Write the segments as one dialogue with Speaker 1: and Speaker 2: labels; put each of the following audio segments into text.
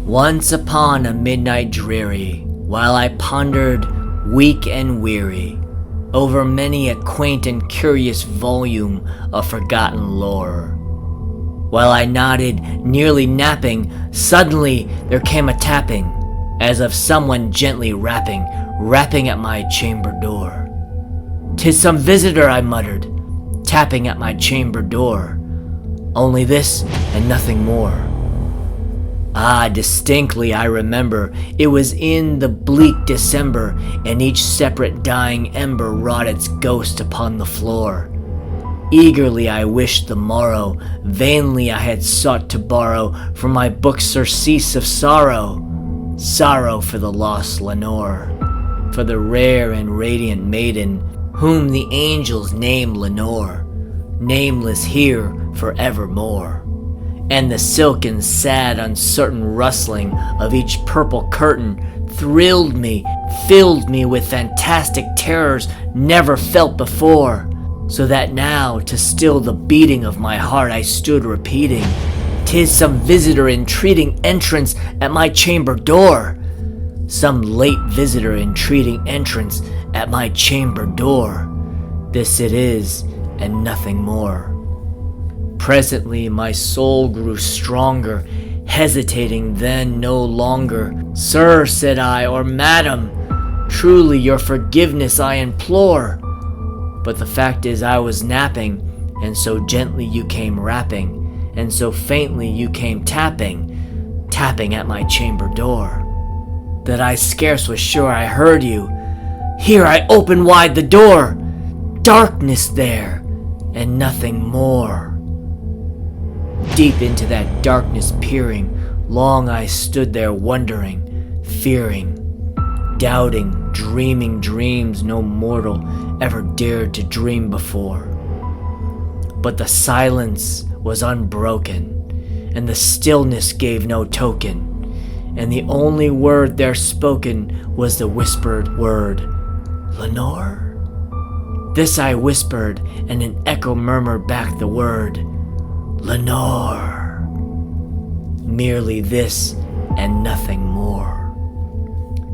Speaker 1: Once upon a midnight dreary, while I pondered, weak and weary, over many a quaint and curious volume of forgotten lore. While I nodded, nearly napping, suddenly there came a tapping, as of someone gently rapping at my chamber door. "'Tis some visitor," I muttered, tapping at my chamber door. Only this and nothing more. Ah, distinctly I remember, it was in the bleak December, and each separate dying ember wrought its ghost upon the floor. Eagerly I wished the morrow, vainly I had sought to borrow from my book surcease of sorrow. Sorrow for the lost Lenore, for the rare and radiant maiden, whom the angels name Lenore, nameless here forevermore. And the silken, sad, uncertain rustling of each purple curtain thrilled me, filled me with fantastic terrors never felt before, so that now, to still the beating of my heart, I stood repeating, "'Tis some visitor entreating entrance at my chamber door. Some late visitor entreating entrance at my chamber door. This it is, and nothing more." Presently my soul grew stronger, hesitating then no longer. "Sir," said I, "or madam, truly your forgiveness I implore. But the fact is I was napping, and so gently you came rapping, and so faintly you came tapping at my chamber door, that I scarce was sure I heard you. Here I opened wide the door. Darkness there, and nothing more." Deep into that darkness peering, long I stood there wondering, fearing, doubting, dreaming dreams no mortal ever dared to dream before. But the silence was unbroken, and the stillness gave no token, and the only word there spoken was the whispered word, "Lenore?" This I whispered, and an echo murmured back the word, "Lenore." Merely this and nothing more.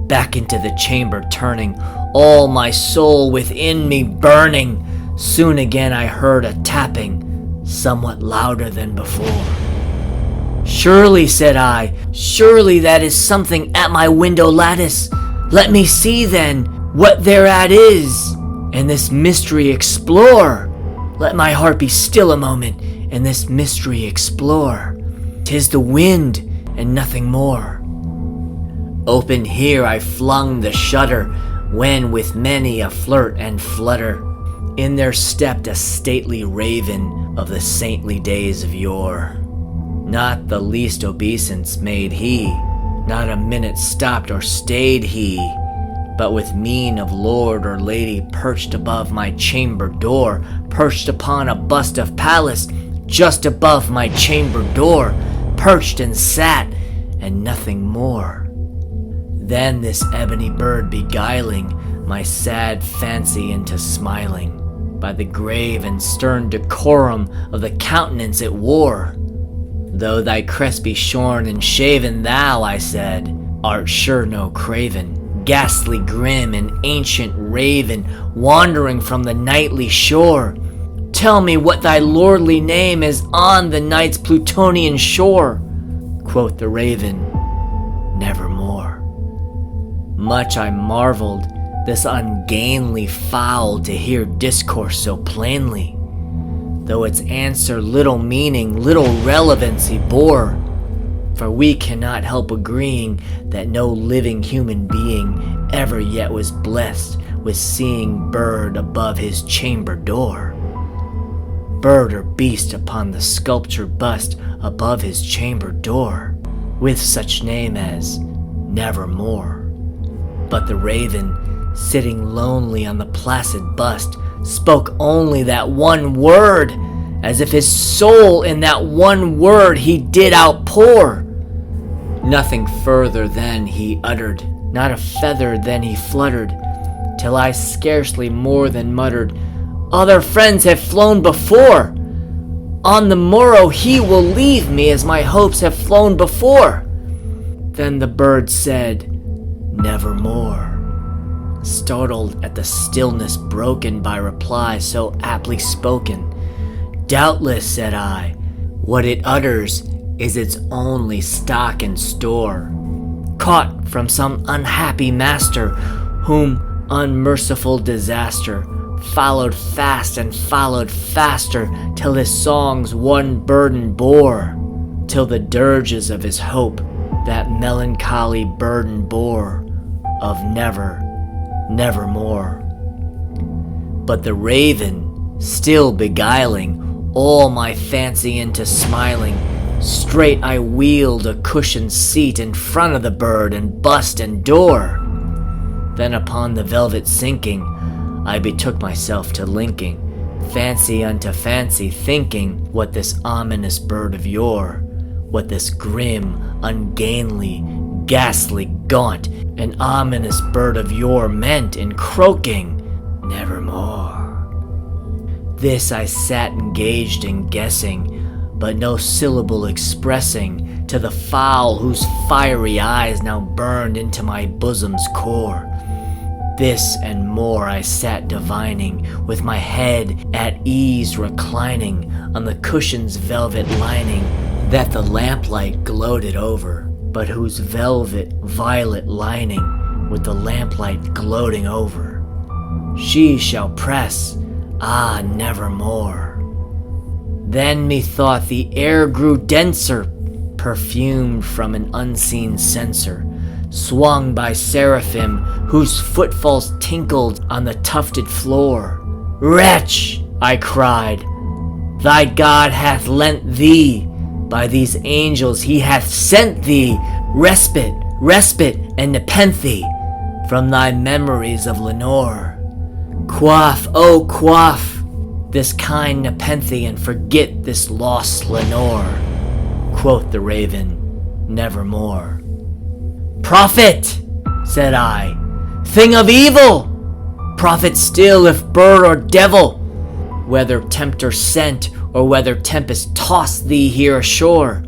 Speaker 1: Back into the chamber turning, all my soul within me burning, soon again I heard a tapping, somewhat louder than before. "Surely," said I, "surely that is something at my window lattice. Let me see then what thereat is, and this mystery explore. Let my heart be still a moment, and this mystery explore. 'Tis the wind and nothing more." Open here I flung the shutter, when with many a flirt and flutter, in there stepped a stately raven of the saintly days of yore. Not the least obeisance made he, not a minute stopped or stayed he, but with mien of lord or lady perched above my chamber door, perched upon a bust of Pallas, just above my chamber door, perched and sat, and nothing more. Then this ebony bird beguiling my sad fancy into smiling, by the grave and stern decorum of the countenance it wore. "Though thy crest be shorn and shaven, thou," I said, "art sure no craven, ghastly grim and ancient raven, wandering from the nightly shore. Tell me what thy lordly name is on the night's Plutonian shore." Quoth the raven, "Nevermore." Much I marveled, this ungainly fowl, to hear discourse so plainly, though its answer little meaning, little relevancy bore. For we cannot help agreeing that no living human being ever yet was blessed with seeing bird above his chamber door. Bird or beast upon the sculpture bust above his chamber door, with such name as Nevermore. But the raven, sitting lonely on the placid bust, spoke only that one word, as if his soul in that one word he did outpour. Nothing further then he uttered, not a feather then he fluttered, till I scarcely more than muttered, "Other friends have flown before. On the morrow he will leave me as my hopes have flown before." Then the bird said, "Nevermore." Startled at the stillness broken by reply so aptly spoken, "Doubtless," said I, "what it utters is its only stock and store, caught from some unhappy master, whom unmerciful disaster followed fast and followed faster, till his songs one burden bore, till the dirges of his hope that melancholy burden bore, of never, nevermore." But the raven, still beguiling all my fancy into smiling, straight I wheeled a cushioned seat in front of the bird and bust and door. Then upon the velvet sinking, I betook myself to linking fancy unto fancy, thinking what this ominous bird of yore, what this grim, ungainly, ghastly, gaunt, and ominous bird of yore meant in croaking, "Nevermore." This I sat engaged in guessing, but no syllable expressing to the fowl whose fiery eyes now burned into my bosom's core. This and more I sat divining, with my head at ease reclining on the cushion's velvet lining that the lamplight gloated over, but whose velvet violet lining with the lamplight gloating over, she shall press, ah, nevermore. Then methought the air grew denser, perfumed from an unseen censer, swung by seraphim whose footfalls tinkled on the tufted floor. "Wretch," I cried, "thy God hath lent thee, by these angels he hath sent thee, respite, respite, and nepenthe from thy memories of Lenore. Quaff, oh quaff, this kind nepenthe, and forget this lost Lenore." Quoth the raven, "Nevermore." "Prophet," said I, "thing of evil! Prophet still, if bird or devil, whether tempter sent, or whether tempest tossed thee here ashore,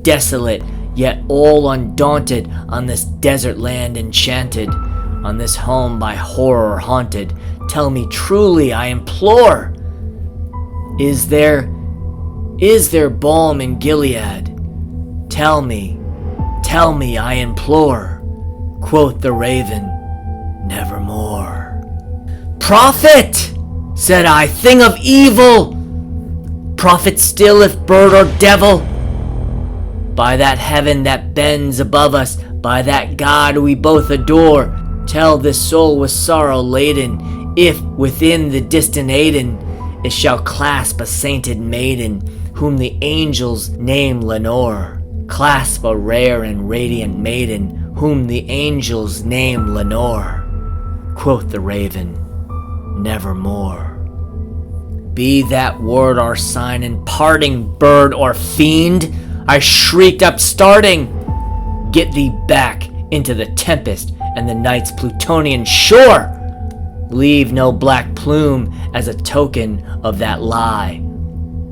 Speaker 1: desolate, yet all undaunted, on this desert land enchanted, on this home by horror haunted, tell me truly, I implore, is there balm in Gilead? Tell me, I implore." Quoth the raven, "Nevermore." "Prophet," said I, "thing of evil! Prophet still, if bird or devil! By that heaven that bends above us, by that God we both adore, tell this soul with sorrow laden, if within the distant Aidenn it shall clasp a sainted maiden, whom the angels name Lenore. Clasp a rare and radiant maiden, whom the angels name Lenore." Quoth the raven, "Nevermore." "Be that word our sign in parting, bird or fiend!" I shrieked upstarting. "Get thee back into the tempest and the night's Plutonian shore! Leave no black plume as a token of that lie.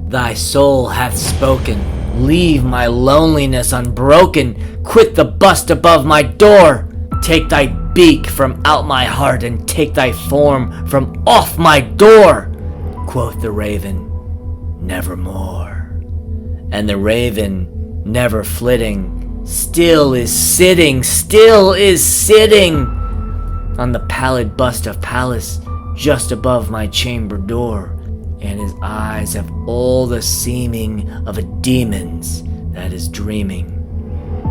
Speaker 1: Thy soul hath spoken. Leave my loneliness unbroken. Quit the bust above my door. Take thy beak from out my heart, and take thy form from off my door." Quoth the raven, "Nevermore." And the raven, never flitting, still is sitting on the pallid bust of Pallas, just above my chamber door, and his eyes have all the seeming of a demon's that is dreaming,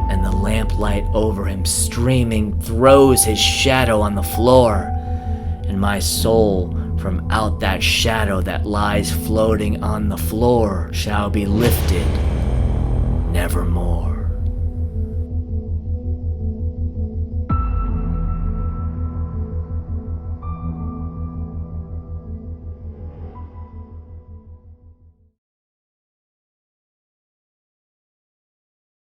Speaker 1: and the lamplight over him streaming throws his shadow on the floor, and my soul from out that shadow that lies floating on the floor shall be lifted nevermore.